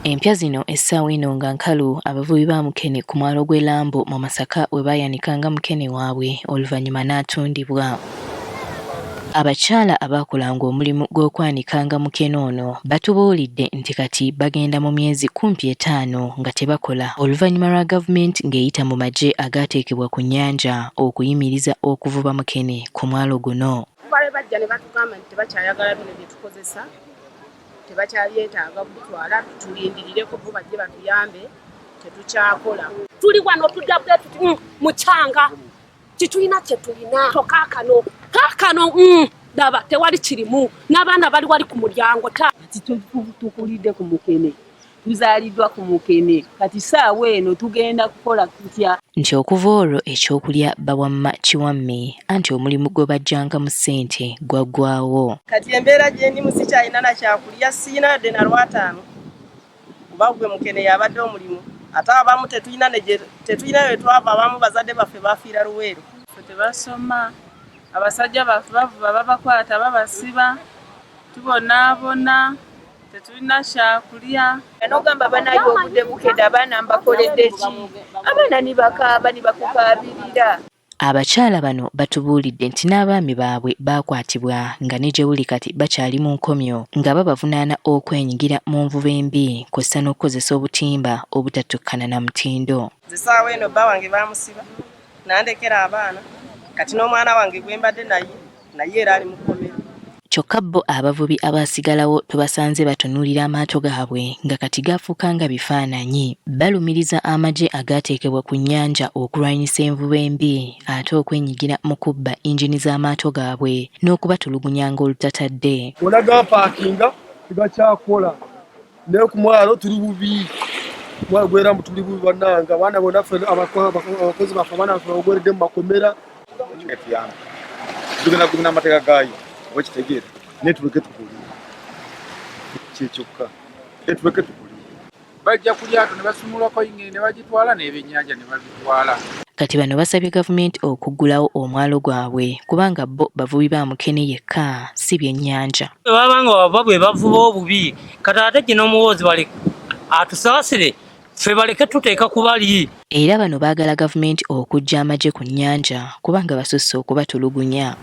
Empya zino essaawa eno nga nkalu abavubi ba Mukene ku mwalo gw'e Lambo mu Masaka we baayanikanga Mukene waabwe oluvannyuma n'atundibwa. Abakyala abaakolanga omulimu gw'okwanikanga Mukene ono batubuulidde nti kati bagenda mu myezi kumpi 5 nga tebakola oluvannyuma lwa gavumenti ng'eyita mu magye agaateekebwa ku nnyanja okuyimiriza okuvuba Mukene ku mwalo guno. Bajja ne batugamba nti tebakyayagala bino bye tukozesa, tebakyabyetaaga kutwala tulindirireko bo bajje batuyambe, tetukyakola. Tuli wano tudda bwe tuti mukyanga kitulina kye tulina kaakano daba tewali kirimu n'abaana bali wali ku mulyango tukulidde ku Mukene tuzaaliddwa ku Mukene kati saawa eno tugenda kukola tutya. Nti okuva olwo ekyokulya bawamma kiwamme anti omulimu gwe bajjanga mu ssente gwaggwaawo. Kati embeera gye ndimu sikyalina na kyakulya siina yadde na lwataano kuba gwe Mukene yabadde omulimu ate abamu tetulinayo twava abamu bazadde baffe bafiira Luweero. Tebasoma abasajja baffe bavuba babakwata babasiba tubonaabona tetulina kyakulya. N'ogamba banayo obudde bukede abaana mbakoledde ki? Abaana nibakaaba nibakukaabirira. Abakyala bano batubuulidde nti n'abaami baabwe baakwatibwa nga ne gye buli kati bakyali mu nkomyo nga babavunaana okwenyigira mu nvuba embi kw'ossa n'okukozesa obutimba obutatukkana na mutindo. Zisaawa eno bba wange baamusiba nandekera abaana kati n'omwana wange gwe mbadde naye era ali mu kkomero. Kyokka bo abavubi abaasigalawo tubasanze batunuulira amaato gaabwe nga kati gaafuuka nga bifaananyi. Balumiriza amagye agaateekebwa ku nnyanja okulwanyisa envuba embi ate okwenyigira mu kubba injini z'amaato gaabwe n'okubatulugunya ng'olutatadde. Wona gapaakinga tebakyakola naye ku mwalo tuli bubi mwalo gwera mu tuli bubi bannanga abaana bonna ffe abakozi baffe abaana baffe bagoledde mu makomera. Tugenda kumina amateeka gaayo wakitegeera netuleke tukulira kyekyokka netuleke tukulira. Bajja ku lyato ne basumulako ingene ne bagitwala n'ebyennyanja ne babitwala. Kati bano basabye gavumenti okuggulawo omwalo gwabwe kubanga bo bavubi ba Mukene yekka si byennyanja. Babanga bava bwe bavuba obubi kati ate kino omuwoozi bali atusaasire ffe baleke tuteeka ku bali. Era bano baagala gavumenti okuggya amagye ku nnyanja kubanga basusse okubatulugunya.